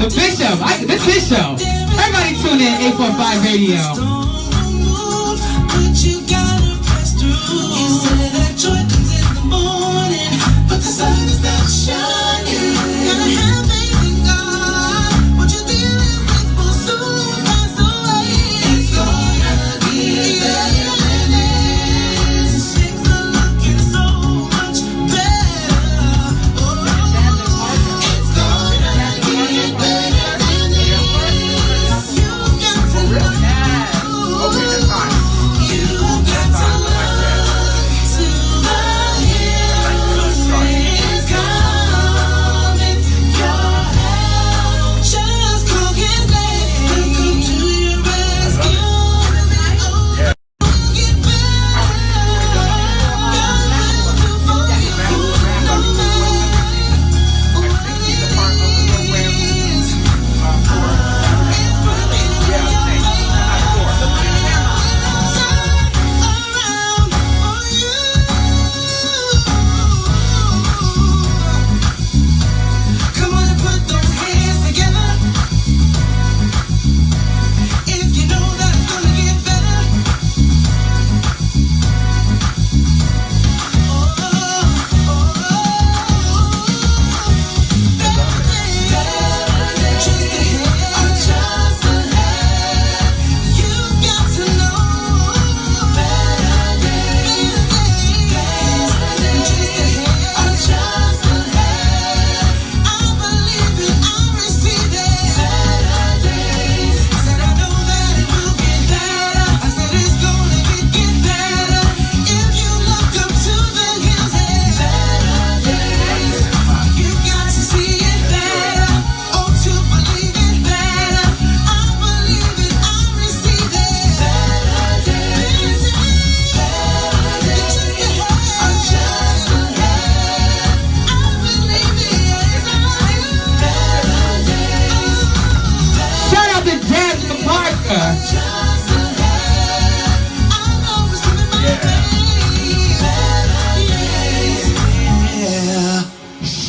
With Bishop. This is his show. Everybody tune in, 845 Radio.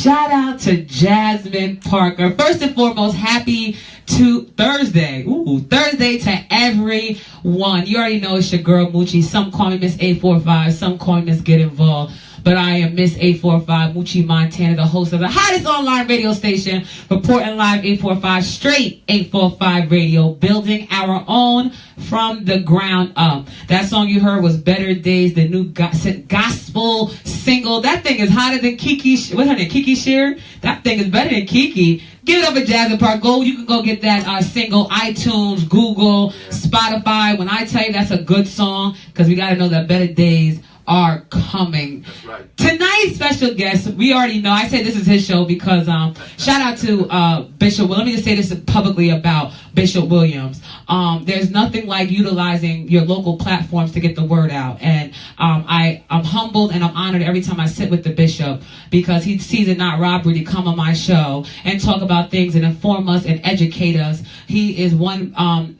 Shout out to Jasmine Parker. First and foremost, happy Thursday. Thursday to everyone. You already know it's your girl Moochie. Some call me Miss 845, some call me Miss Get Involved. But I am Miss 845, Moochie, Montana, the host of the hottest online radio station, reporting live 845, straight 845 radio, building our own from the ground up. That song you heard was Better Days, the new gospel single. That thing is hotter than Kiki. What's her name? Kiki Shear? That thing is better than Kiki. Give it up at Jasmine Park. You can go get that single, iTunes, Google, Spotify. When I tell you that's a good song, because we got to know that better days are coming. That's right. Tonight's special guest, we already know. I say this is his show because shout out to Bishop. Well, let me just say this publicly about Bishop Williams. There's nothing like utilizing your local platforms to get the word out. And I'm humbled and I'm honored every time I sit with the bishop because he sees it not robbery to come on my show and talk about things and inform us and educate us. He is one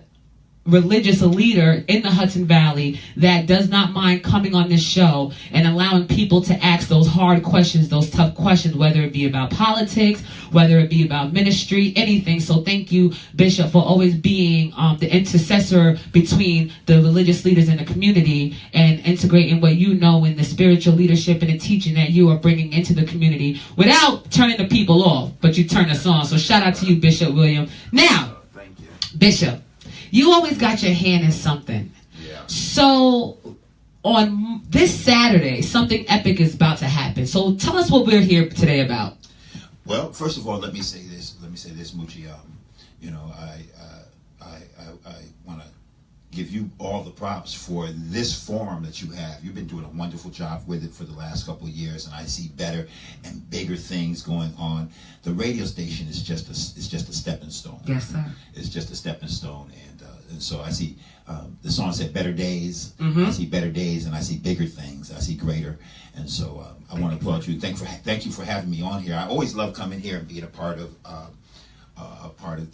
religious leader in the Hudson Valley that does not mind coming on this show and allowing people to ask those hard questions, those tough questions, whether it be about politics, whether it be about ministry, anything. So thank you, Bishop, for always being the intercessor between the religious leaders in the community and integrating what you know in the spiritual leadership and the teaching that you are bringing into the community without turning the people off, but you turn us on. So shout out to you, Bishop William. Now, thank you. Bishop, you always got your hand in something. Yeah. So on this Saturday, something epic is about to happen. So tell us what we're here today about. Well, first of all, let me say this, Moochie. I want to give you all the props for this forum that you have. You've been doing a wonderful job with it for the last couple of years, and I see better and bigger things going on. The radio station is just a stepping stone. Yes, sir. It's just a stepping stone, and so I see the song said "Better Days." Mm-hmm. I see better days, and I see bigger things. I see greater, and so I want to applaud you. Thank you for having me on here. I always love coming here and being a part of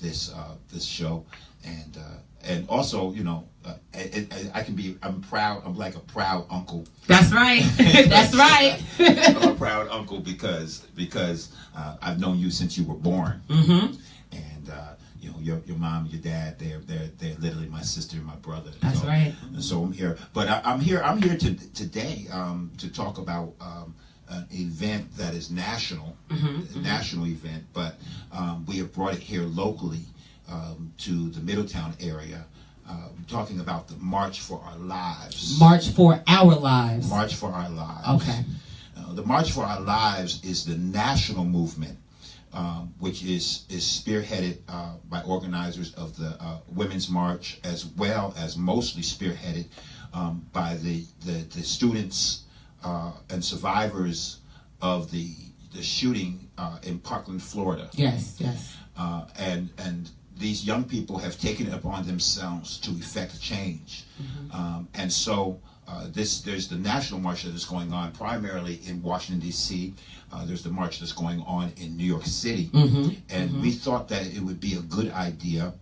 this show, and also, you know, I'm proud. I'm like a proud uncle. That's right. That's right. I'm a proud uncle because I've known you since you were born. Mm-hmm. and you know, your mom and your dad, they're literally my sister and my brother. That's so, right. And so I'm here, but I'm here today to talk about an event that is national, a national event, but we have brought it here locally to the Middletown area. Talking about the March for Our Lives. March for Our Lives. March for Our Lives. Okay. The March for Our Lives is the national movement, which is spearheaded by organizers of the Women's March, as well as mostly spearheaded by the students and survivors of the shooting in Parkland, Florida. Yes, yes. And these young people have taken it upon themselves to effect change. And so there's the national march that is going on primarily in Washington, D.C. There's the march that's going on in New York City. And we thought that it would be a good idea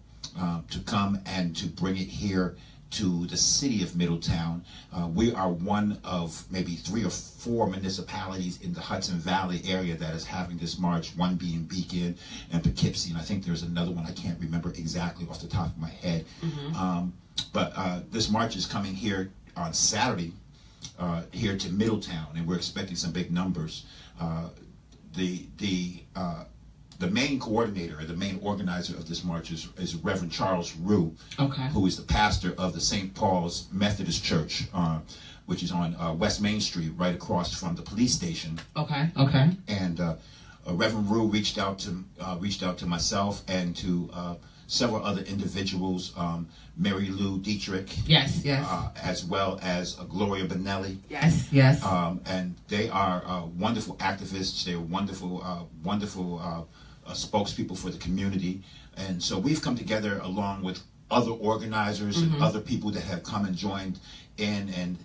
to come and to bring it here to the city of Middletown. We are one of maybe 3 or 4 municipalities in the Hudson Valley area that is having this march, one being Beacon and Poughkeepsie, and I think there's another one I can't remember exactly off the top of my head. But this march is coming here on Saturday here to Middletown, and we're expecting some big numbers. The main coordinator, or the main organizer of this march is Reverend Charles Rue, who is the pastor of the St. Paul's Methodist Church, which is on West Main Street, right across from the police station. Okay. And Reverend Rue reached out to myself and to several other individuals, Mary Lou Dietrich, Yes. as well as Gloria Benelli. Yes. And they are wonderful activists. They're wonderful spokespeople for the community. And so we've come together along with other organizers and other people that have come and joined in,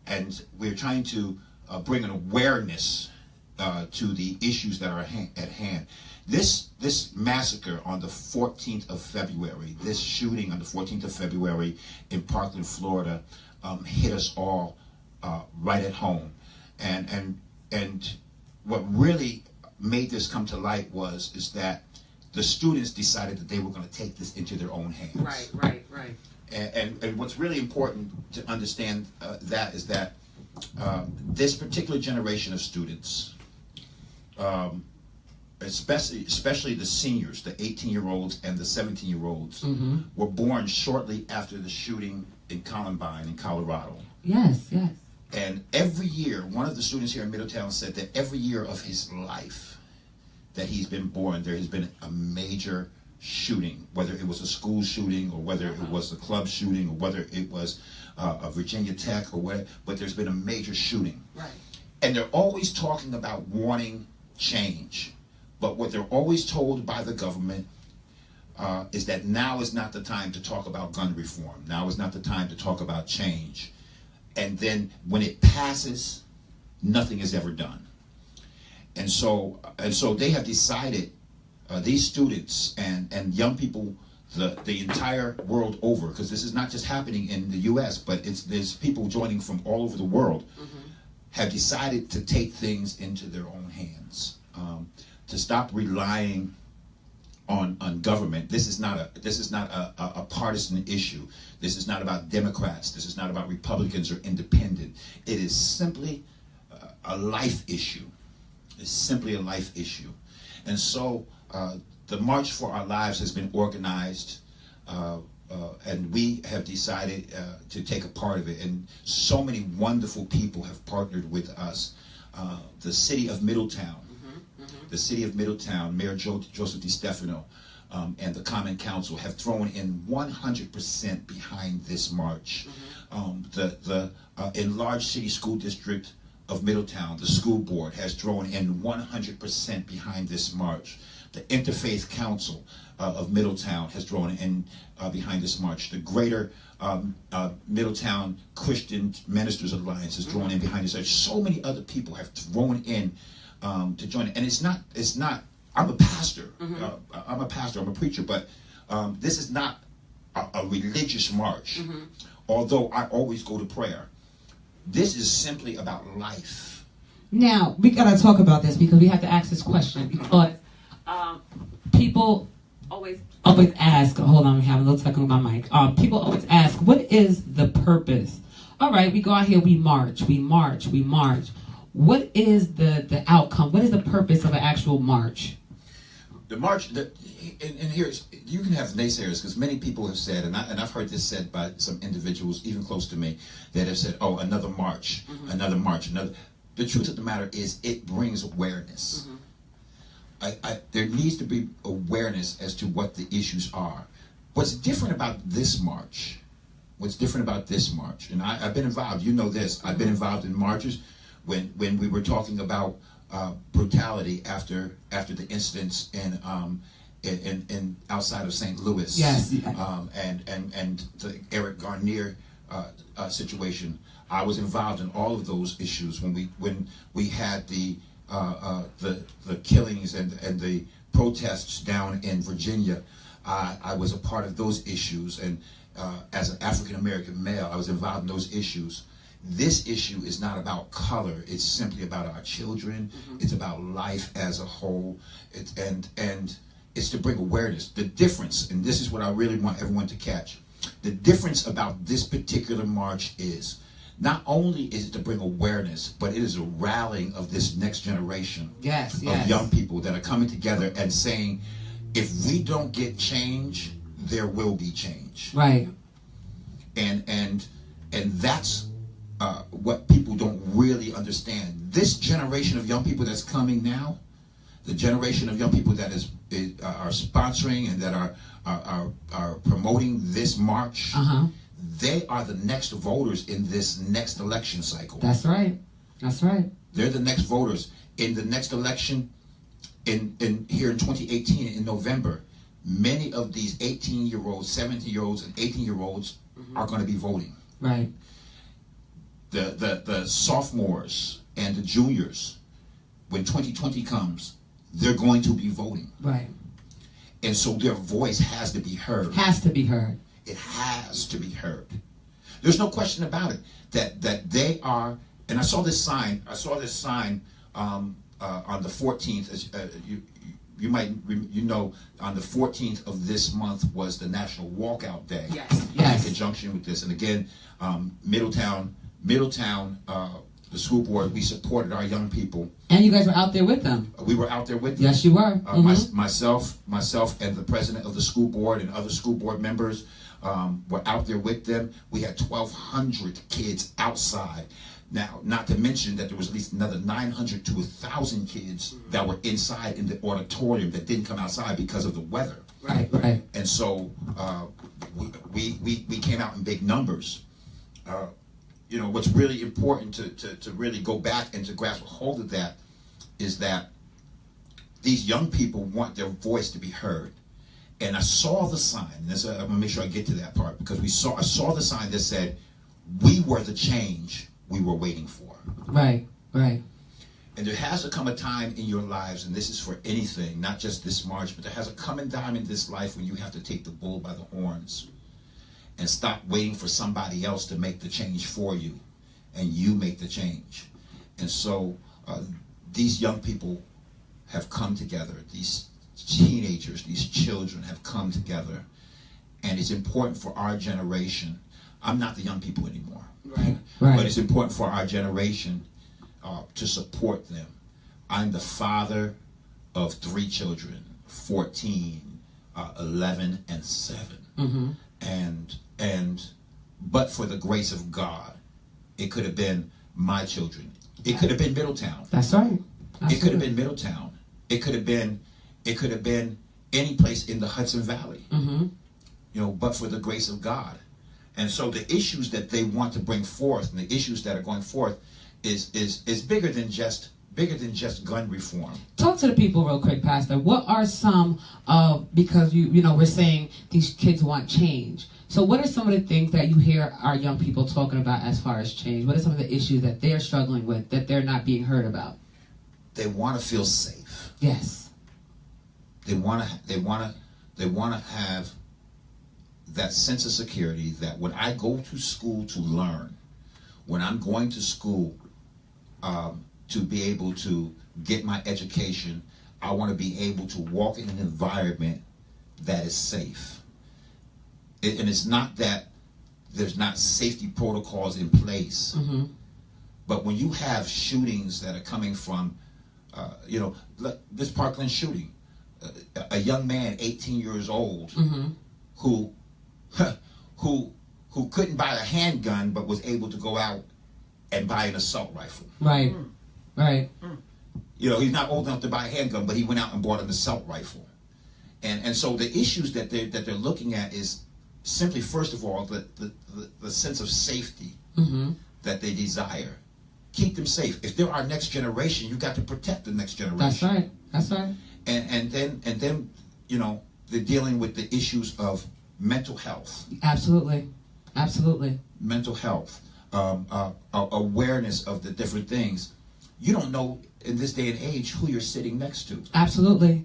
and we're trying to bring an awareness to the issues that are at hand. This massacre on the 14th of February, this shooting on the 14th of February in Parkland, Florida, hit us all right at home. And what really made this come to light is that the students decided that they were going to take this into their own hands. Right. And what's really important to understand that is that this particular generation of students, especially the seniors, the 18-year-olds and the 17-year-olds, were born shortly after the shooting in Columbine in Colorado. Yes. And every year, one of the students here in Middletown said that every year of his life that he's been born, there has been a major shooting, whether it was a school shooting or whether it was a club shooting or whether it was a Virginia Tech or whatever, but there's been a major shooting. Right. And they're always talking about wanting change. But what they're always told by the government is that now is not the time to talk about gun reform. Now is not the time to talk about change. And then when it passes, nothing is ever done. And so they have decided, these students and young people, the entire world over, because this is not just happening in the U.S., but there's people joining from all over the world, have decided to take things into their own hands, to stop relying on government. This is not a partisan issue. This is not about Democrats. This is not about Republicans or independent. It is simply a life issue. It's simply a life issue. And so the March for Our Lives has been organized, and we have decided to take a part of it. And so many wonderful people have partnered with us. The city of Middletown, the city of Middletown, Mayor Joseph DiStefano, and the Common Council have thrown in 100% behind this march. The enlarged city school district of Middletown, the school board, has thrown in 100% behind this march. The Interfaith Council of Middletown has thrown in behind this march. The Greater Middletown Christian Ministers Alliance has thrown in behind this march. So many other people have thrown in to join it. And it's not. I'm a pastor. I'm a preacher, but this is not a religious march. Although I always go to prayer. This is simply about life. Now, we got to talk about this because we have to ask this question because people always ask, hold on, I'm having a little technical with my mic. People always ask, what is the purpose? All right, we go out here, we march. What is the outcome? What is the purpose of an actual march? The march, and here's, you can have naysayers, because many people have said, and I've heard this said by some individuals, even close to me, that have said, oh, another march, another march, another. The truth of the matter is, it brings awareness. There needs to be awareness as to what the issues are. What's different about this march, and I've been involved, you know this, I've been involved in marches when we were talking about brutality after the incidents in outside of St. Louis. Yes. And the Eric Garnier situation. I was involved in all of those issues when we had the killings and the protests down in Virginia. I was a part of those issues, and as an African American male, I was involved in those issues. This issue is not about color. It's simply about our children. It's about life as a whole. And it's to bring awareness. The difference, and this is what I really want everyone to catch, the difference about this particular march is, not only is it to bring awareness, but it is a rallying of this next generation of young people that are coming together and saying, if we don't get change, there will be change. Right. And that's what people don't really understand. This generation of young people that's coming now, the generation of young people that are sponsoring and that are promoting this march, they are the next voters in this next election cycle. That's right. They're the next voters in the next election. In here in 2018 in November, many of these 18-year-olds, 17-year-olds, and 18-year-olds are going to be voting. Right. The sophomores and the juniors, when 2020 comes, they're going to be voting. Right. And so their voice has to be heard. Has to be heard. It has to be heard. There's no question about it that they are. And I saw this sign. On the 14th. You might on the 14th of this month was the National Walkout Day. Yes. In conjunction with this, and again, Middletown, the school board, we supported our young people. And you guys were out there with them. We were out there with them. Yes, you were. Myself, and the president of the school board and other school board members were out there with them. We had 1,200 kids outside. Now, not to mention that there was at least another 900 to 1,000 kids that were inside in the auditorium that didn't come outside because of the weather. Right. And so we came out in big numbers. What's really important to really go back and to grasp a hold of that is that these young people want their voice to be heard. And I saw the sign. I'm going to make sure I get to that part, because I saw the sign that said, "We were the change we were waiting for." Right. And there has to come a time in your lives, and this is for anything, not just this march, but there has to come a time in this life when you have to take the bull by the horns and stop waiting for somebody else to make the change for you, and you make the change. And so these young people have come together. These teenagers, these children have come together, and it's important for our generation. I'm not the young people anymore. Right. But it's important for our generation to support them. I'm the father of 3 children, 14, 11, and 7. But for the grace of God, it could have been my children. It could have been Middletown. That's right. It could have been Middletown. It could have been any place in the Hudson Valley. But for the grace of God. And so the issues that they want to bring forth, and the issues that are going forth, is bigger than just gun reform. Talk to the people real quick, Pastor. What are some of, because we're saying these kids want change. So what are some of the things that you hear our young people talking about as far as change? What are some of the issues that they're struggling with that they're not being heard about? They want to feel safe. Yes. They want to have that sense of security that when I go to school to learn, when I'm going to school to be able to get my education, I want to be able to walk in an environment that is safe. And it's not that there's not safety protocols in place, but when you have shootings that are coming from, this Parkland shooting, a young man, 18 years old, who couldn't buy a handgun but was able to go out and buy an assault rifle. Right. He's not old enough to buy a handgun, but he went out and bought an assault rifle. And so the issues that they're looking at is simply, first of all, the sense of safety that they desire. Keep them safe. If they're our next generation, you've got to protect the next generation. That's right. And then they're dealing with the issues of mental health. Absolutely. Mental health, awareness of the different things. You don't know in this day and age who you're sitting next to. Absolutely.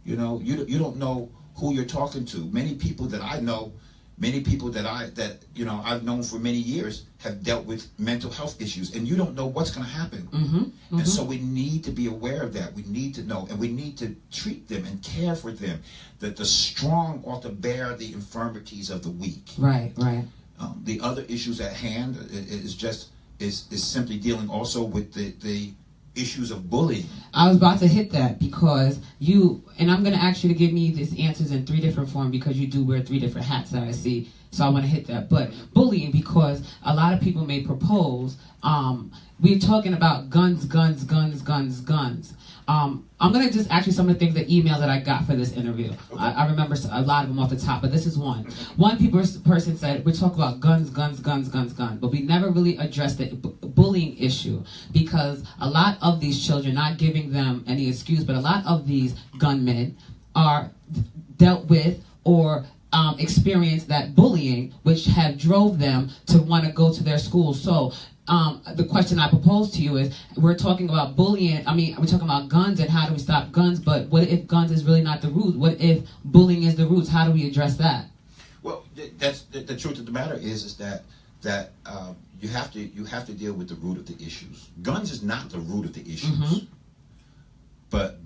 You don't know who you're talking to. Many people that I know, I've known for many years have dealt with mental health issues, and you don't know what's going to happen. And so we need to be aware of that. We need to know, and we need to treat them and care for them. That the strong ought to bear the infirmities of the weak. Right. The other issues at hand is simply dealing also with the issues of bullying. I was about to hit that because and I'm going to ask you to give me these answers in 3 different forms because you do wear 3 different hats that I see. So I want to hit that. But bullying, because a lot of people may propose, we're talking about guns. I'm going to just ask you some of the things, the emails that I got for this interview. I remember a lot of them off the top, but this is one. One person said, we talk about guns, but we never really addressed the bullying issue, because a lot of these children, not giving them any excuse, but a lot of these gunmen are dealt with or experience that bullying, which have drove them to want to go to their school. So the question I propose to you is, we're talking about bullying. We're talking about guns and how do we stop guns, but what if guns is really not the root? What if bullying is the roots? How do we address that? Well, that's the truth of the matter is that you have to deal with the root of the issues. Guns is not the root of the issues, but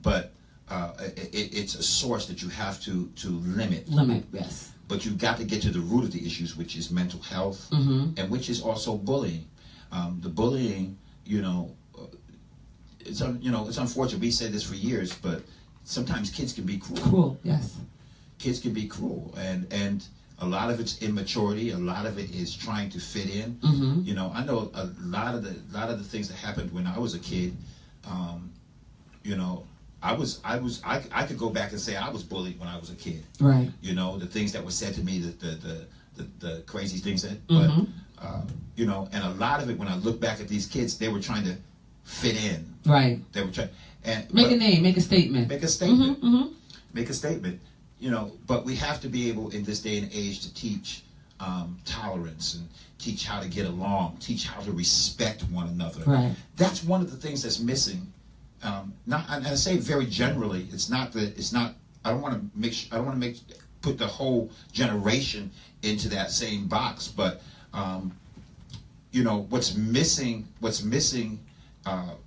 it's a source that you have to limit. Yes. But you've got to get to the root of the issues, which is mental health, and which is also bullying. The bullying, it's unfortunate. We said this for years, but sometimes kids can be cruel. Cruel, yes. Kids can be cruel, and a lot of it's immaturity. A lot of it is trying to fit in. I know a lot of the things that happened when I was a kid. I could go back and say I was bullied when I was a kid. Right. The things that were said to me, the crazy things that, but and a lot of it, when I look back at these kids, they were trying to fit in. Right. They were trying and make a statement. Make a statement. Make a statement. But we have to be able in this day and age to teach tolerance and teach how to get along, teach how to respect one another. Right. That's one of the things that's missing. And I say very generally, I don't want to put the whole generation into that same box, but what's missing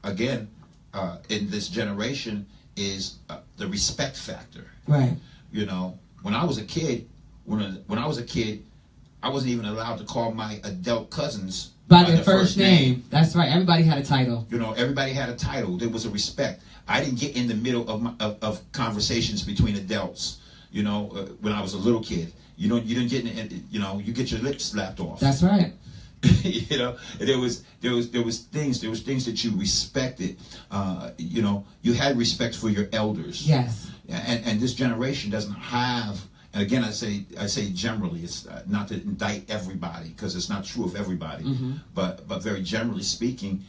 again in this generation is the respect factor. Right. When I was a kid, I wasn't even allowed to call my adult cousins by their first name. That's right. Everybody had a title. Everybody had a title. There was a respect. I didn't get in the middle of conversations between adults. When I was a little kid, you didn't get in. You get your lips slapped off. That's right. There was things that you respected. You had respect for your elders. Yes. And this generation doesn't have. And again, I say generally, it's not to indict everybody, because it's not true of everybody. But very generally speaking,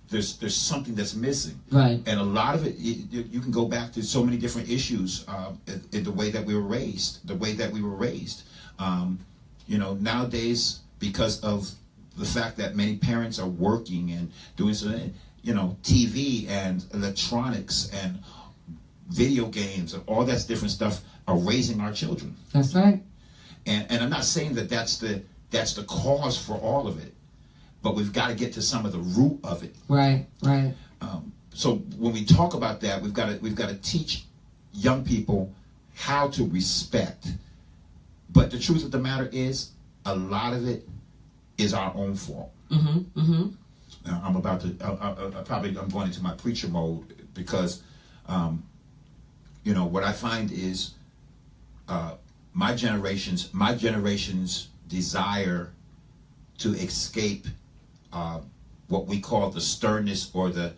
there's something that's missing. Right. And a lot of it, you can go back to so many different issues in the way that we were raised. Nowadays, because of the fact that many parents are working and doing something, TV and electronics and video games and all that different stuff are raising our children. That's right. And I'm not saying that that's the cause for all of it, but we've got to get to some of the root of it. Right. So when we talk about that, we've got to teach young people how to respect. But the truth of the matter is, a lot of it is our own fault. Now, I'm about to, I'm going into my preacher mode because, what I find is my generation's desire to escape what we call the sternness or the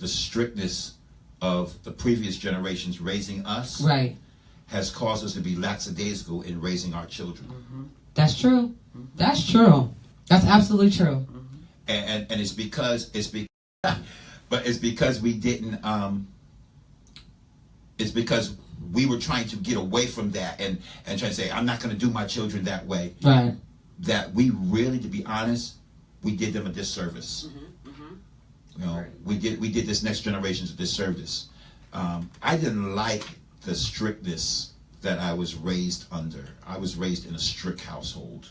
strictness of the previous generations raising us, right, has caused us to be lackadaisical in raising our children. That's true. That's true. That's absolutely true. And it's because we didn't. It's because we were trying to get away from that and trying to say, I'm not going to do my children that way. Right. That we really, to be honest, we did them a disservice. We did this next generation's a disservice. I didn't like the strictness that I was raised under. I was raised in a strict household.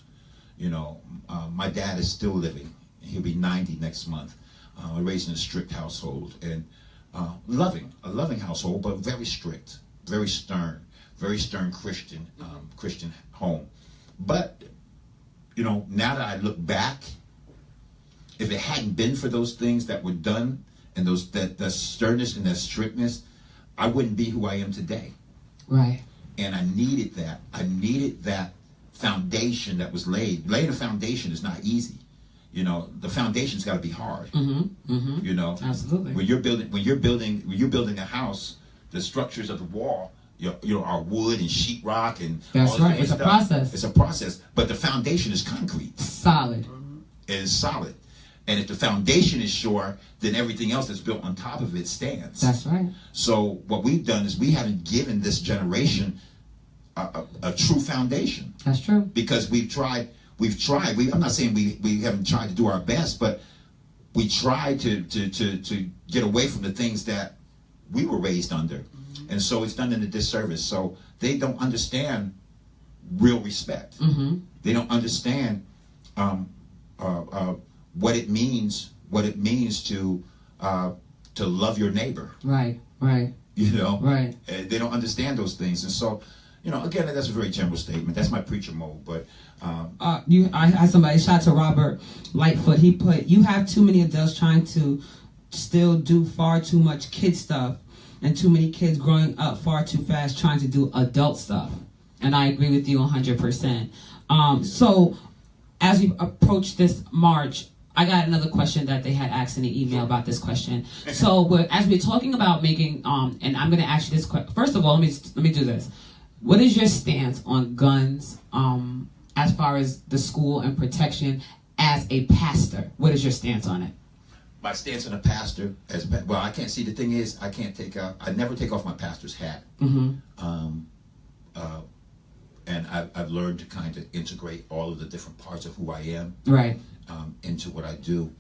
My dad is still living. He'll be 90 next month. I was raised in a strict household and a loving household, but very strict, very stern Christian home. But now that I look back, if it hadn't been for those things that were done and that sternness and that strictness, I wouldn't be who I am today. Right. And I needed that. I needed that foundation that was laid. Laying a foundation is not easy. The foundation's got to be hard. Absolutely. When you're building a house, the structures of the wall, are wood and sheetrock and that's all this right. It's stuff. A process. It's a process, but the foundation is concrete. Solid. It is solid, and if the foundation is sure, then everything else that's built on top of it stands. That's right. So what we've done is we haven't given this generation a true foundation. That's true. Because we've tried. I'm not saying we haven't tried to do our best, but we tried to get away from the things that we were raised under. And so it's done in a disservice. So they don't understand real respect. They don't understand what it means to love your neighbor. Right. Right. Right. They don't understand those things. And so, again, that's a very general statement. That's my preacher mode. But I had somebody shout to Robert Lightfoot. He put, you have too many adults trying to still do far too much kid stuff and too many kids growing up far too fast trying to do adult stuff. And I agree with you 100%. So as we approach this March, I got another question that they had asked in the email about this question. So as we're talking about making, and I'm going to ask you this question. First of all, let me do this. What is your stance on guns as far as the school and protection as a pastor? What is your stance on it? My stance on a pastor, I can't see. The thing is, I never take off my pastor's hat. And I've learned to kind of integrate all of the different parts of who I am, right, into what I do.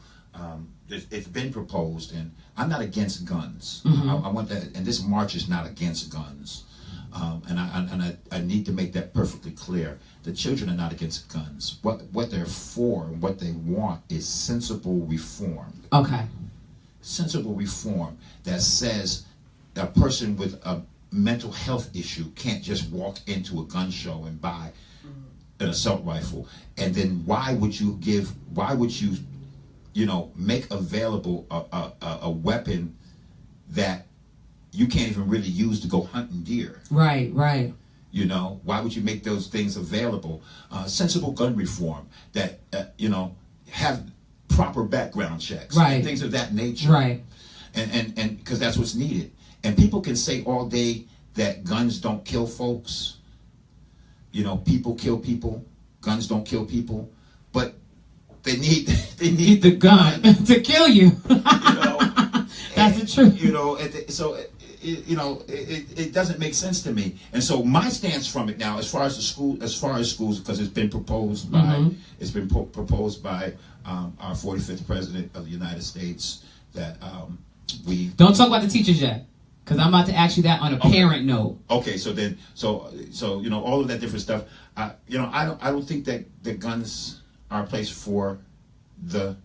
It's been proposed, and I'm not against guns. I want that, and this march is not against guns. And I need to make that perfectly clear. The children are not against guns. What they're for and what they want is sensible reform. Okay. Sensible reform that says a person with a mental health issue can't just walk into a gun show and buy an assault rifle. And then why would you make available a weapon that you can't even really use to go hunting deer? Right. Why would you make those things available? Sensible gun reform that, have proper background checks. Right. And things of that nature. Right. And because that's what's needed. And people can say all day that guns don't kill folks. People kill people. Guns don't kill people. But they need the gun to kill you. That's the truth. It doesn't make sense to me. And so my stance from it now, as far as schools, because it's been proposed by proposed by our 45th president of the United States that we don't talk about the teachers yet, because I'm about to ask you that on a parent note. Okay, so all of that different stuff. I don't think that the guns are a place for the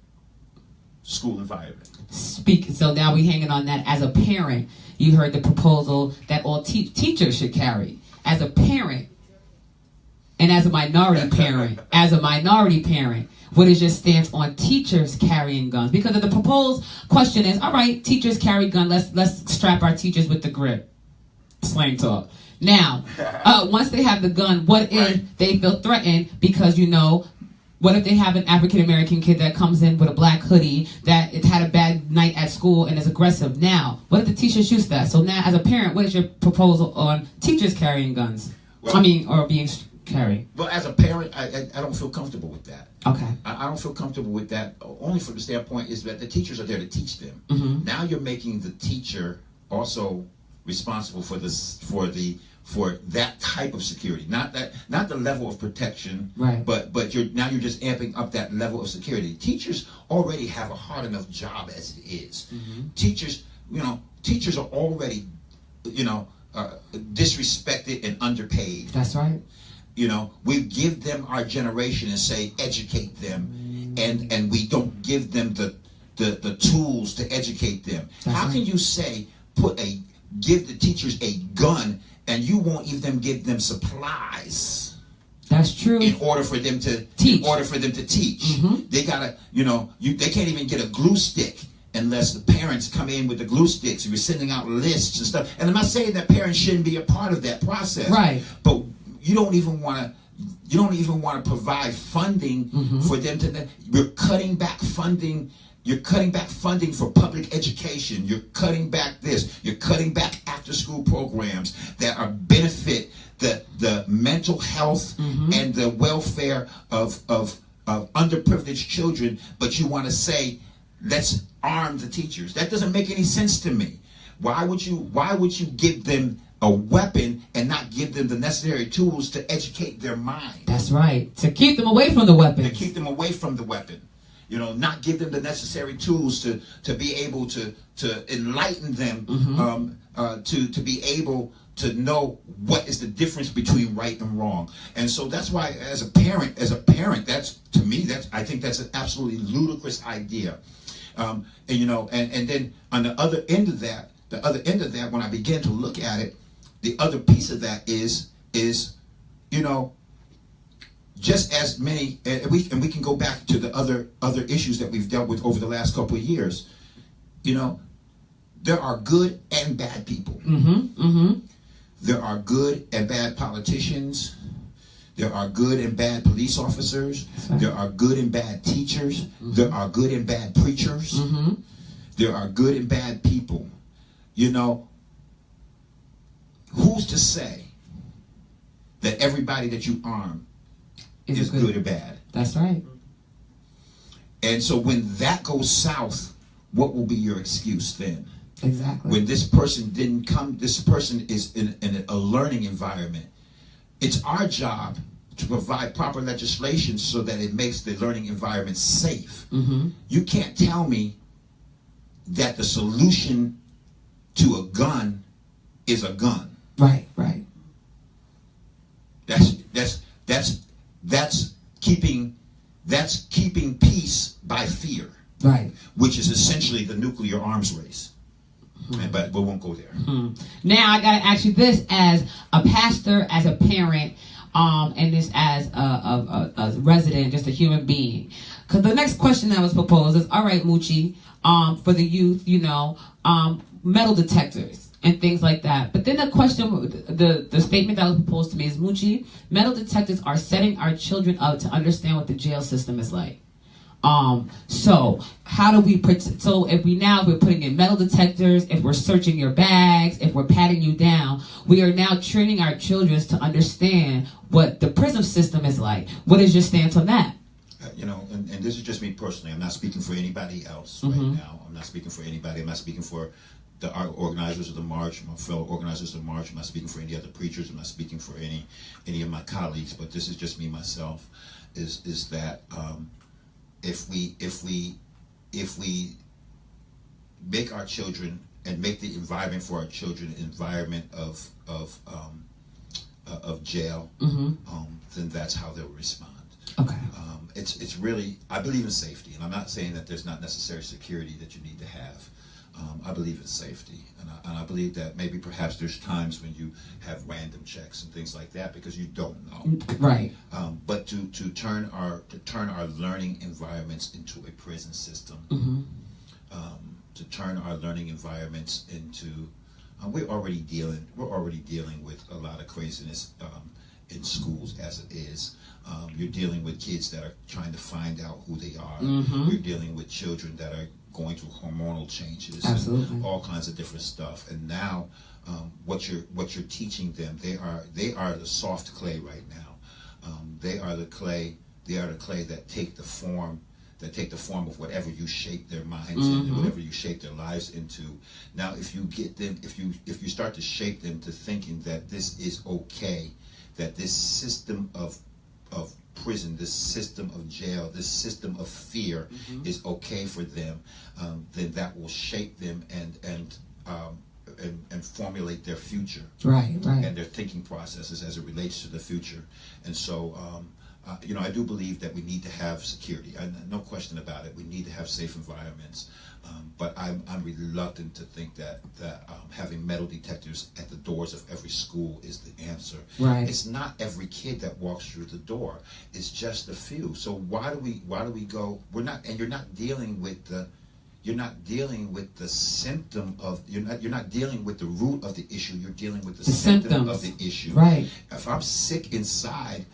school environment. So now we hanging on that. As a parent, you heard the proposal that all teachers should carry. As a parent, and as a minority parent, what is your stance on teachers carrying guns? Because the proposed question is, all right, teachers carry guns. Let's strap our teachers with the grip. Slang talk. Now, once they have the gun, what if they feel threatened because, what if they have an African American kid that comes in with a black hoodie that it had a bad night at school and is aggressive? Now, what if the teacher shoots that? So now, as a parent, what is your proposal on teachers carrying guns? Or being carried? Well, as a parent, I don't feel comfortable with that. Okay. I don't feel comfortable with that, only from the standpoint is that the teachers are there to teach them. Mm-hmm. Now you're making the teacher also responsible for that type of security, not the level of protection, right? But you're just amping up that level of security. Teachers already have a hard enough job as it is. Mm-hmm. Teachers are already, disrespected and underpaid. That's right. We give them our generation and say educate them, and we don't give them the tools to educate them. That's How right. can you say give the teachers a gun and you won't even give them supplies? That's true. In order for them to teach. Mm-hmm. They gotta, they can't even get a glue stick unless the parents come in with the glue sticks. We're sending out lists and stuff. And I'm not saying that parents shouldn't be a part of that process. Right. But you don't even want to provide funding for them to. You're cutting back funding. You're cutting back funding for public education. You're cutting back this. You're cutting back after-school programs that are benefit the mental health and the welfare of underprivileged children. But you want to say, let's arm the teachers. That doesn't make any sense to me. Why would you give them a weapon and not give them the necessary tools to educate their mind? That's right. To keep them away from the weapon. To keep them away from the weapon. Not give them the necessary tools to be able to enlighten them, to be able to know what is the difference between right and wrong. And so that's why, as a parent, I think that's an absolutely ludicrous idea. And then on the other end of that, when I began to look at it, the other piece of that is just as many, and we can go back to the other issues that we've dealt with over the last couple of years. There are good and bad people. There are good and bad politicians. There are good and bad police officers. Right. There are good and bad teachers. There are good and bad preachers. There are good and bad people. Who's to say that everybody that you arm is good or bad? That's right. And so when that goes south, what will be your excuse then? Exactly. When this person didn't come, this person is in a learning environment. It's our job to provide proper legislation so that it makes the learning environment safe. You can't tell me that the solution to a gun is a gun. Right. That's keeping peace by fear. Right. Which is essentially the nuclear arms race. But we won't go there. Now I gotta ask you this, as a pastor, as a parent, and this as a resident, just a human being. Because the next question that was proposed is, all right, Moochie, for the youth, metal detectors and things like that. But then the question, the statement that was proposed to me is, Moochie, metal detectors are setting our children up to understand what the jail system is like. So how do we so if we're putting in metal detectors, if we're searching your bags, if we're patting you down, we are now training our children to understand what the prison system is like. What is your stance on that? And this is just me personally. I'm not speaking for anybody else right now. I'm not speaking for anybody. I'm not speaking for the organizers of the march, my fellow organizers of the march. I'm not speaking for any other preachers. I'm not speaking for any of my colleagues. But this is just me myself. Is that if we make our children and make the environment for our children an environment of jail, then that's how they'll respond. Okay. it's really, I believe in safety, and I'm not saying that there's not necessary security that you need to have. I believe in safety, and I believe that maybe perhaps there's times when you have random checks and things like that because you don't know. Right. But to turn our learning environments into a prison system, to turn our learning environments into, we're already dealing with a lot of craziness in schools as it is. You're dealing with kids that are trying to find out who they are. You're dealing with children that are going through hormonal changes, and all kinds of different stuff. And now, what you're teaching them, they are the soft clay right now. They are the clay. They are the clay that take the form of whatever you shape their minds into, whatever you shape their lives into. Now, if you get them, if you start to shape them to thinking that this is okay, that this system of prison, this system of jail, this system of fear is okay for them, then that will shape them and formulate their future, right, and their thinking processes as it relates to the future. And so, I do believe that we need to have security. No question about it. We need to have safe environments. But I'm reluctant to think that having metal detectors at the doors of every school is the answer. Right. It's not every kid that walks through the door. It's just a few. So why do we go? We're not, and you're not dealing with the symptom of, you're not dealing with the root of the issue. You're dealing with the symptom of the issue. Right. If I'm sick inside,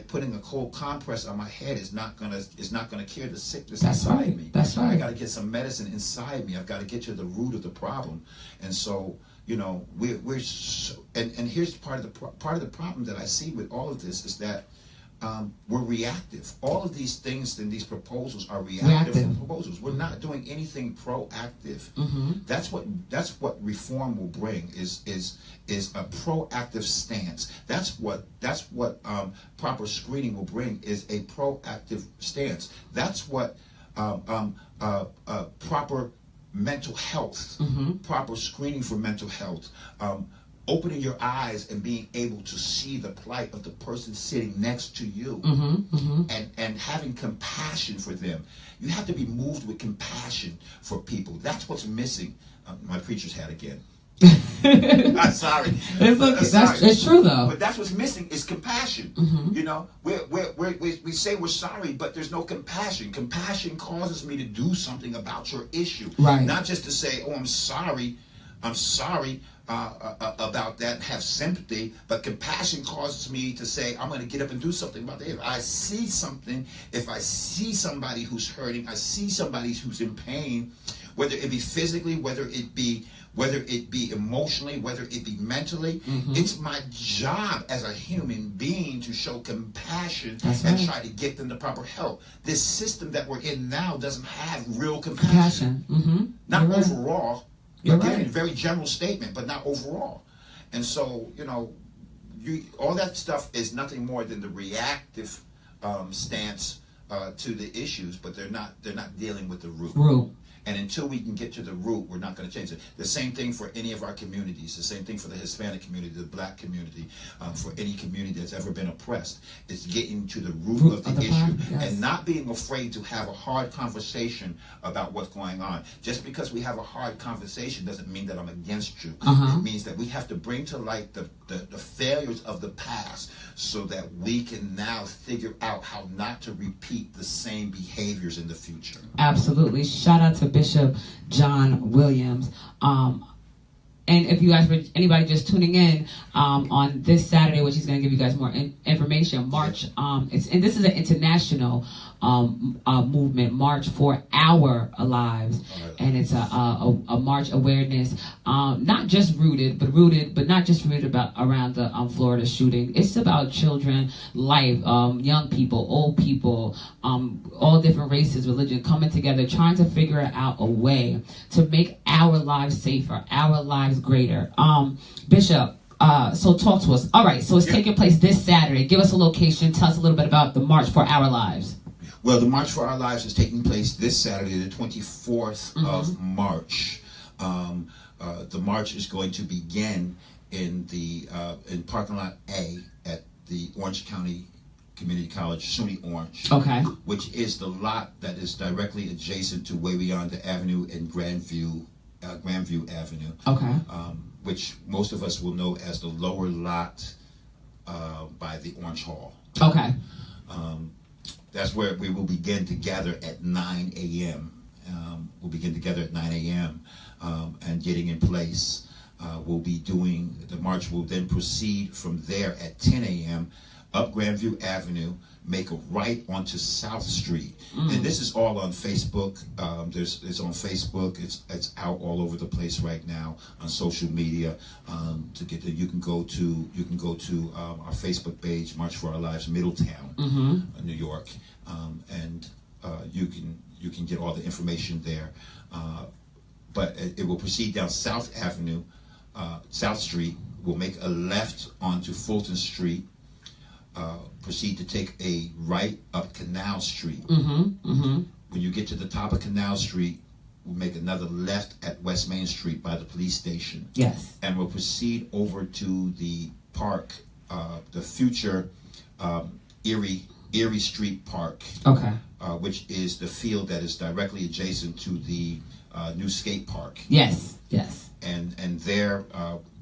putting a cold compress on my head is not gonna cure the sickness inside me. That's right. I got to get some medicine inside me. I've got to get to the root of the problem. And so, we're so, and here's part of the problem that I see with all of this is that we're reactive. All of these things and these proposals are reactive proposals. We're not doing anything proactive. That's what reform will bring is a proactive stance. That's what proper screening will bring is a proactive stance. That's what proper mental health, proper screening for mental health. Opening your eyes and being able to see the plight of the person sitting next to you, and having compassion for them. You have to be moved with compassion for people. That's what's missing. My preacher's hat again. I'm sorry. It's okay. It's true though. But that's what's missing is compassion. We say we're sorry, but there's no compassion. Compassion causes me to do something about your issue, right? Not just to say, "Oh, I'm sorry." About that, have sympathy, but compassion causes me to say, I'm going to get up and do something about it. If I see somebody who's hurting, I see somebody who's in pain, whether it be physically, whether it be emotionally, whether it be mentally, it's my job as a human being to show compassion and try to get them the proper help. This system that we're in now doesn't have real compassion. Not overall. Again, very general statement, but not overall. And so, all that stuff is nothing more than the reactive stance to the issues, but they're not dealing with the root. And until we can get to the root, we're not going to change it. The same thing for any of our communities. The same thing for the Hispanic community, the Black community, for any community that's ever been oppressed. It's getting to the root of the issue and not being afraid to have a hard conversation about what's going on. Just because we have a hard conversation doesn't mean that I'm against you. It means that we have to bring to light the failures of the past so that we can now figure out how not to repeat the same behaviors in the future. Absolutely. Shout out to Bishop John Williams. And if you guys, for anybody just tuning in, on this Saturday, which he's going to give you guys more information, March, and this is an international movement, March for Our Lives, and it's a march awareness, not just rooted, but not just rooted around the Florida shooting. It's about children, life, young people, old people, all different races, religion, coming together, trying to figure out a way to make our lives safer, our lives greater. Bishop, so talk to us. All right, so it's taking place this Saturday. Give us a location. Tell us a little bit about the March for Our Lives. Well, the March for Our Lives is taking place this Saturday, the 24th of March. The march is going to begin in parking lot A at the Orange County Community College, SUNY Orange. Okay. Which is the lot that is directly adjacent to Way Beyond the Avenue in Grandview Avenue. Okay. Which most of us will know as the lower lot by the Orange Hall. Okay. That's where we will begin to gather at 9 a.m. We'll begin together at 9 a.m. And getting in place. We'll be doing, the march will then proceed from there at 10 a.m. up Grandview Avenue, make a right onto South Street. And this is all on Facebook. It's on Facebook. It's out all over the place right now on social media. To get there, you can go to our Facebook page, March for Our Lives Middletown, New York, and you can get all the information there. But it will proceed down South Avenue, South Street. We'll make a left onto Fulton Street. Proceed to take a right up Canal Street. When you get to the top of Canal Street, we'll make another left at West Main Street by the police station. Yes. And we'll proceed over to the park, the future Erie Street Park. Okay. Which is the field that is directly adjacent to the new skate park. Yes. Yes. And there,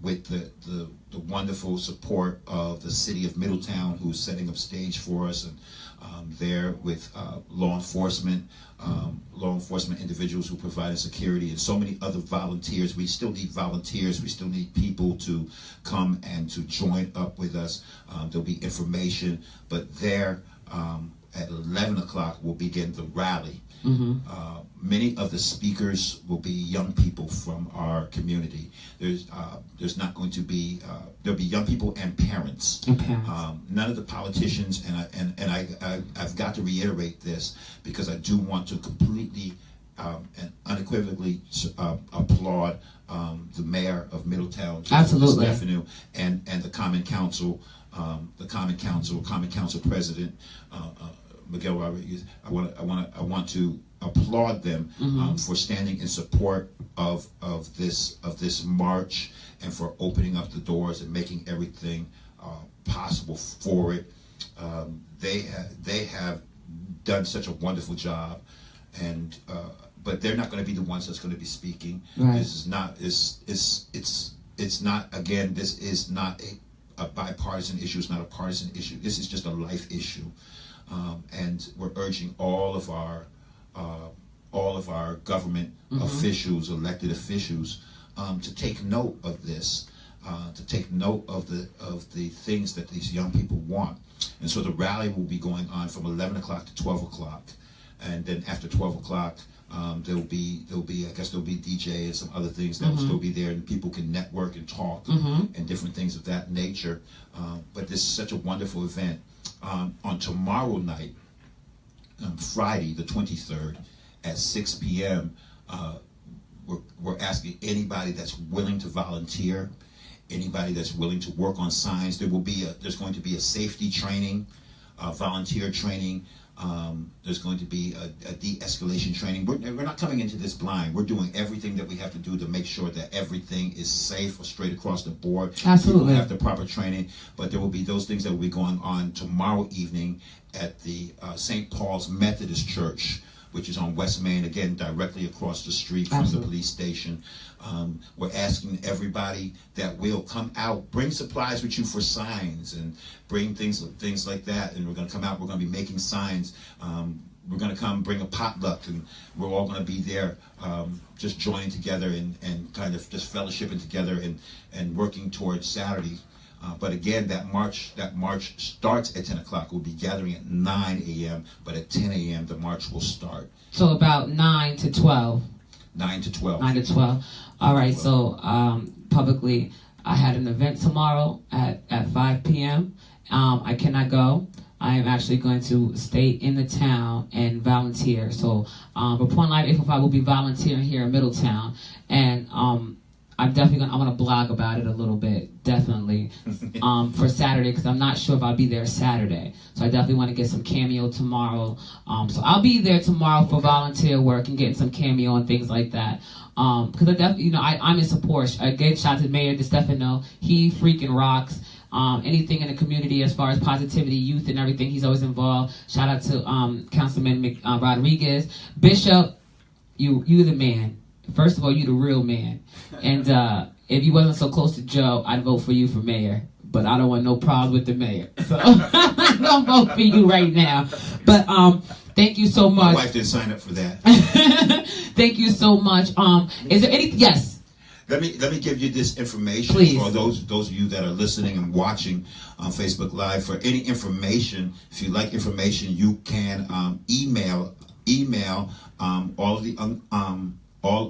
with the wonderful support of the city of Middletown, who's setting up stage for us, and there with law enforcement individuals who provide security, and so many other volunteers. We still need volunteers. We still need people to come and to join up with us. There'll be information, but there at 11 o'clock we'll begin the rally. Many of the speakers will be young people from our community. There's not going to be there'll be young people and parents. None of the politicians, and I've got to reiterate this because I do want to completely and unequivocally applaud the mayor of Middletown, absolutely, Stefanu, and the Common Council, Common Council President Miguel Rodriguez. I want to applaud them for standing in support of this march and for opening up the doors and making everything possible for it. They have done such a wonderful job, and but they're not going to be the ones that's going to be speaking. Right. This is not. It's not. Again, this is not a bipartisan issue. It's not a partisan issue. This is just a life issue. And we're urging all of our government officials, elected officials, to take note of this, to take note of the things that these young people want. And so the rally will be going on from 11 o'clock to 12 o'clock, and then after 12 o'clock, there'll be DJ and some other things that will still be there, and people can network and talk and different things of that nature. But this is such a wonderful event. On tomorrow night, Friday the 23rd at 6 p.m., we're asking anybody that's willing to volunteer, anybody that's willing to work on signs. There's going to be a safety training, volunteer training. There's going to be a de-escalation training. We're not coming into this blind. We're doing everything that we have to do to make sure that everything is safe or straight across the board. Absolutely. We'll have the proper training, but there will be those things that will be going on tomorrow evening at the St. Paul's Methodist Church, which is on West Main, again, directly across the street from the police station. We're asking everybody that will come out, bring supplies with you for signs, and bring things like that. And we're going to come out, we're going to be making signs. We're going to come bring a potluck, and we're all going to be there just joining together and kind of just fellowshipping together and working towards Saturday. But again, that march starts at 10 o'clock. We'll be gathering at 9 a.m., but at 10 a.m. the march will start. So about 9 to 12. 9 to 12. 9 to 12. All right, so publicly, I had an event tomorrow at 5 p.m. I cannot go. I am actually going to stay in the town and volunteer. So Report Live 845 will be volunteering here in Middletown. And I'm definitely I want to blog about it a little bit, definitely, for Saturday, because I'm not sure if I'll be there Saturday. So I definitely want to get some cameo tomorrow. So I'll be there tomorrow for volunteer work and getting some cameo and things like that. Because I definitely, I'm in support. I gave shout to Mayor DeStefano. He freaking rocks. anything in the community as far as positivity, youth, and everything. He's always involved. Shout out to Councilman Rodriguez. Bishop, you the man. First of all, you the real man. And if you wasn't so close to Joe, I'd vote for you for mayor. But I don't want no problems with the mayor. So I'm going to vote for you right now. But thank you so much. My wife didn't sign up for that. Thank you so much. Is there anything? Yes. Let me give you this information. Please. For those of you that are listening and watching on Facebook Live. For any information, if you like information, you can email all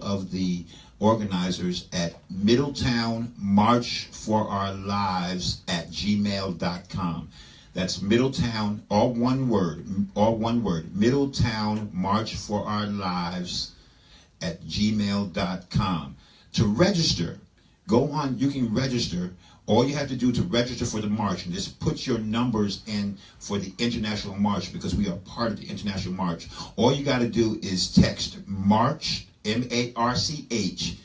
of the organizers at Middletown March for Our Lives at gmail.com. That's Middletown, all one word, Middletown March for Our Lives at gmail.com. To register, go on, you can register. All you have to do to register for the march, and just put your numbers in for the International March, because we are part of the International March. All you got to do is text MARCH, MARCH,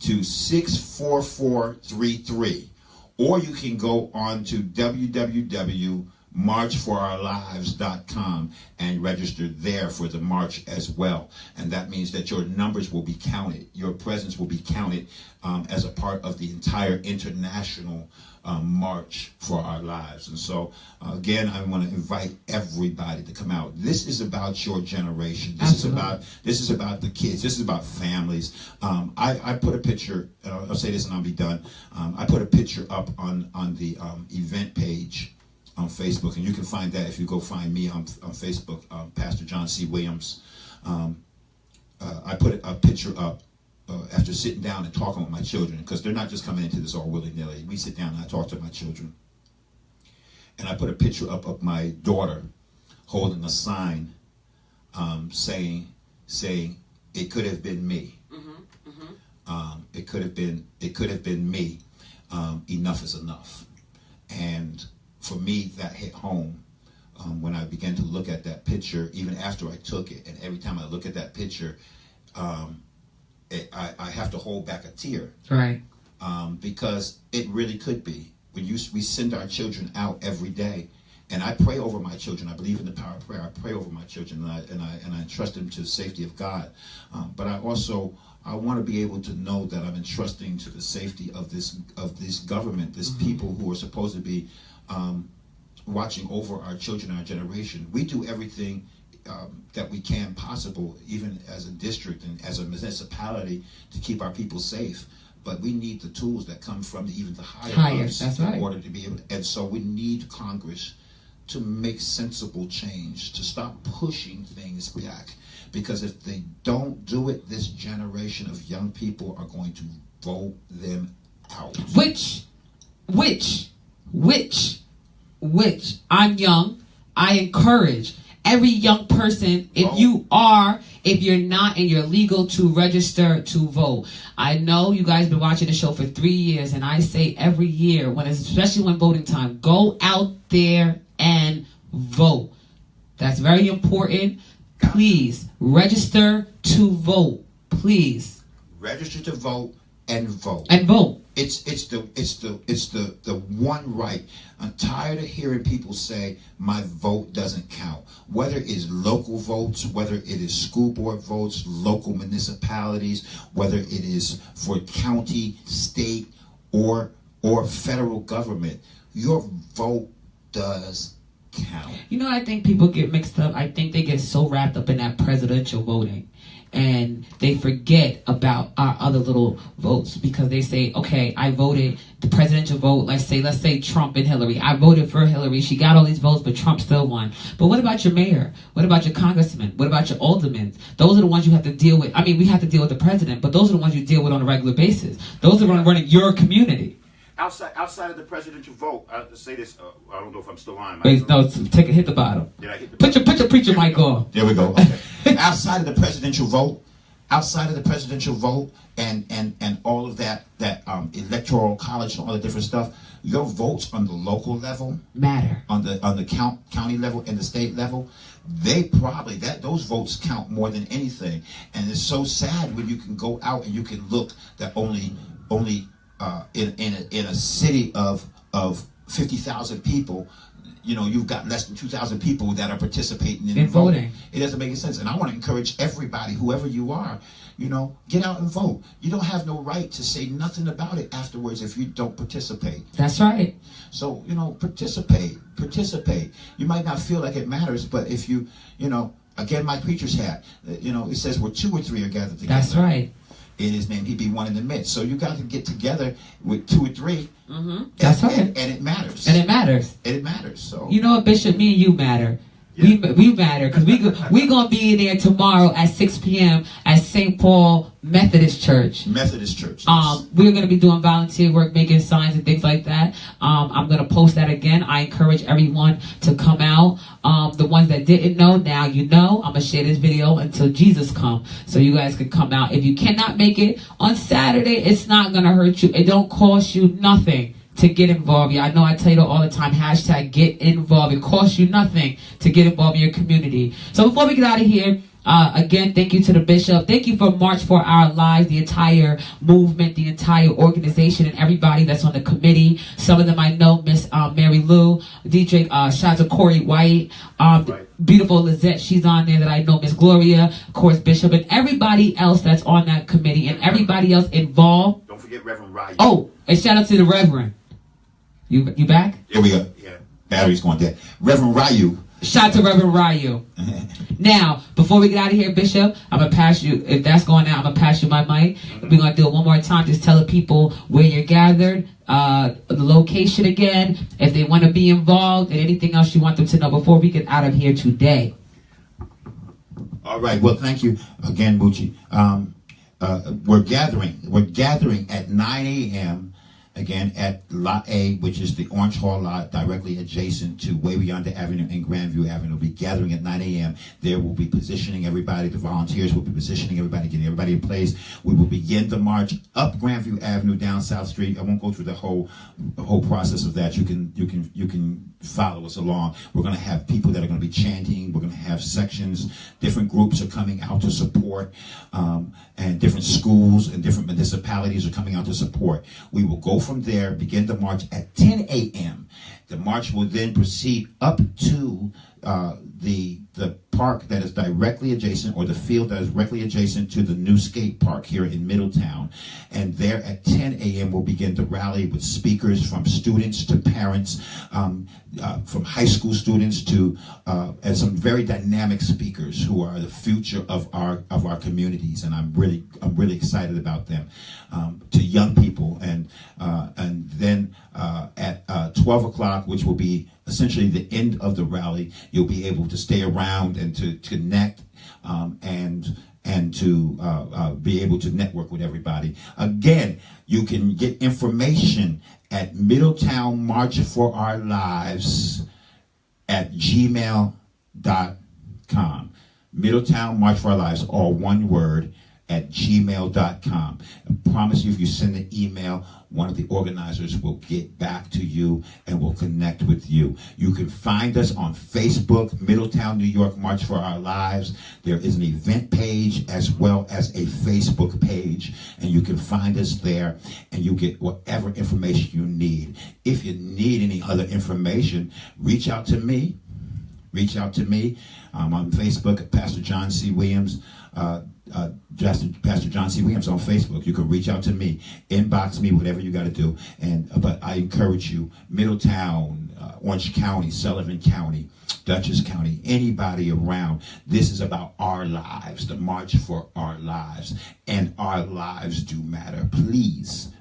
to 64433. Or you can go on to www.marchforourlives.com and register there for the march as well. And that means that your numbers will be counted. Your presence will be counted as a part of the entire international March for Our Lives. And so, again, I want to invite everybody to come out. This is about your generation. This is about the kids. This is about families. I put a picture. I'll say this and I'll be done. I put a picture up on the event page on Facebook, and you can find that if you go find me on Facebook, Pastor John C. Williams. I put a picture up after sitting down and talking with my children, because they're not just coming into this all willy-nilly. We sit down and I talk to my children. And I put a picture up of my daughter holding a sign saying, it could have been me. It could have been me. Enough is enough. And for me, that hit home when I began to look at that picture, even after I took it. And every time I look at that picture, I have to hold back a tear. Right. Because it really could be. We send our children out every day, and I pray over my children. I believe in the power of prayer. I pray over my children, and I entrust them to the safety of God. But I want to be able to know that I'm entrusting to the safety of this government, this people who are supposed to be watching over our children, our generation. We do everything that we can possible, even as a district and as a municipality, to keep our people safe. But we need the tools that come from even the higher ups in order to be able to, and so we need Congress to make sensible change, to stop pushing things back. Because if they don't do it, this generation of young people are going to vote them out. Which I'm young, I encourage every young person, if you're not and you're legal, to register to vote. I know you guys have been watching the show for 3 years, and I say every year, especially when voting time, go out there and vote. That's very important. Please register to vote. Please register to vote and vote. And vote. It's the one right. I'm tired of hearing people say my vote doesn't count. Whether it is local votes, whether it is school board votes, local municipalities, whether it is for county, state, or federal government, your vote does count. You know, I think people get mixed up. I think they get so wrapped up in that presidential voting, and they forget about our other little votes, because they say, okay, I voted the presidential vote. Let's say Trump and Hillary. I voted for Hillary. She got all these votes, but Trump still won. But what about your mayor? What about your congressman? What about your aldermen? Those are the ones you have to deal with. I mean, we have to deal with the president, but those are the ones you deal with on a regular basis. Those are running your community. Outside of the presidential vote, I'll say this. I don't know if I'm still on. Wait, no, hit the bottom. Did I hit the put your preacher mic on. There we go. Okay. Outside of the presidential vote, and all of that electoral college and all the different stuff, your votes on the local level matter. On the county level and the state level, those votes count more than anything. And it's so sad when you can go out and you can look that only in a city of 50,000 people, you've got less than 2,000 people that are participating in voting. It doesn't make any sense. And I want to encourage everybody, whoever you are, get out and vote. You don't have no right to say nothing about it afterwards if you don't participate. That's right. So, participate. You might not feel like it matters, but if you, again, my preacher's hat, it says where 2 or 3 are gathered together. That's right. In his name, he'd be one in the midst. So you got to get together with 2 or 3. Mm-hmm. That's right. And it matters. And it matters. And it matters. So you know what, Bishop? Me and you matter. Yeah. We matter because we gonna be in there tomorrow at 6 p.m. at St. Paul Methodist Church. Yes. We're gonna be doing volunteer work, making signs and things like that. I'm gonna post that again. I encourage everyone to come out. The ones that didn't know, now you know. I'm gonna share this video until Jesus comes, so you guys can come out. If you cannot make it on Saturday, it's not gonna hurt you. It don't cost you nothing to get involved. Yeah, I know I tell you all the time, hashtag get involved. It costs you nothing to get involved in your community. So before we get out of here, again, thank you to the bishop. Thank you for March for Our Lives, the entire movement, the entire organization, and everybody that's on the committee. Some of them I know, Miss Mary Lou, DJ, shout out to Corey White, beautiful Lizette, she's on there that I know, Miss Gloria, of course, Bishop, and everybody else that's on that committee, and everybody else involved. Don't forget Reverend Ryan. Oh, and shout out to the Reverend. You back? Here we go. Yeah. Battery's going dead. Reverend Ryu. Shout out to Reverend Ryu. Now, before we get out of here, Bishop, I'm going to pass you, if that's going out, I'm going to pass you my mic. We're going to do it one more time. Just tell the people where you're gathered, the location again, if they want to be involved, and anything else you want them to know before we get out of here today. All right. Well, thank you again, Moochie. We're gathering at 9 a.m., again, at Lot A, which is the Orange Hall lot directly adjacent to Way Beyond Avenue and Grandview Avenue. We'll be gathering at 9 a.m. There we'll be positioning everybody. The volunteers will be positioning everybody, getting everybody in place. We will begin the march up Grandview Avenue, down South Street. I won't go through the whole process of that. You can follow us along. We're going to have people that are going to be chanting. We're going to have sections. Different groups are coming out to support, and different schools and different municipalities are coming out to support. We will go from there, begin the march at 10 a.m. The march will then proceed up to the park that is directly adjacent, or the field that is directly adjacent to the new skate park here in Middletown. And there at 10 a.m. we'll begin to rally with speakers from students to parents, from high school students to and some very dynamic speakers who are the future of our communities, and I'm really excited about them. To young people, and then at 12 o'clock, which will be essentially the end of the rally, you'll be able to stay around and to connect and to be able to network with everybody. Again, you can get information at Middletown March for Our Lives at gmail.com. Middletown March for Our Lives, all one word, at gmail.com. I promise you, if you send an email, one of the organizers will get back to you and will connect with you. You can find us on Facebook, Middletown, New York, March for Our Lives. There is an event page as well as a Facebook page, and you can find us there, and you get whatever information you need. If you need any other information, reach out to me. I'm on Facebook, Pastor John C. Williams. Pastor John C. Williams on Facebook. You can reach out to me, inbox me, whatever you got to do. But I encourage you, Middletown, Orange County, Sullivan County, Dutchess County, anybody around. This is about our lives, the March for Our Lives, and our lives do matter. Please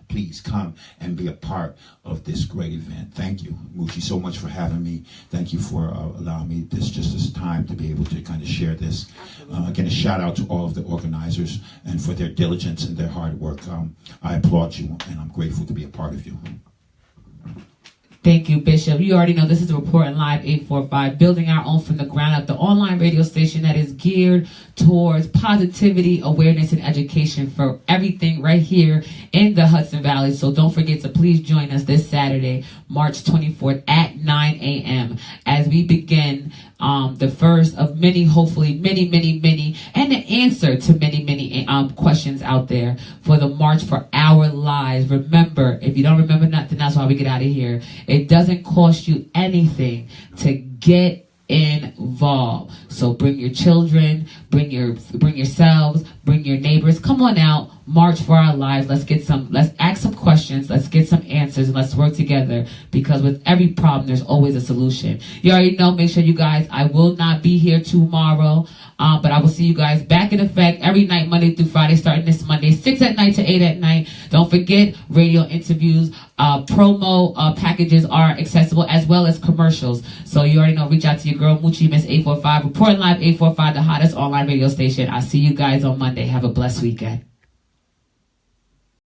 come and be a part of this great event. Thank you, Moochie, so much for having me. Thank you for allowing me this time to be able to kind of share this. Again, a shout out to all of the organizers and for their diligence and their hard work. I applaud you, and I'm grateful to be a part of you. Thank you, Bishop. You already know this is Reporting Live 845, building our own from the ground up, the online radio station that is geared towards positivity, awareness, and education for everything right here in the Hudson Valley. So don't forget to please join us this Saturday, March 24th at 9 a.m. as we begin the first of many, hopefully many, and the answer to many questions out there for the March for Our Lives. Remember, if you don't remember nothing, that's why we get out of here. It doesn't cost you anything to get involved. So bring your children, bring yourselves, bring your neighbors. Come on out, march for our lives. Let's ask some questions, let's get some answers, and let's work together, because with every problem there's always a solution. You already know, make sure you guys, I will not be here tomorrow, but I will see you guys back in effect every night, Monday through Friday, starting this Monday, 6 at night to 8 at night. Don't forget radio interviews, promo packages are accessible, as well as commercials. So you already know, reach out to your girl Moochie, Miss 845, reporting live 845, the hottest online radio station. I'll see you guys on Monday. Have a blessed weekend.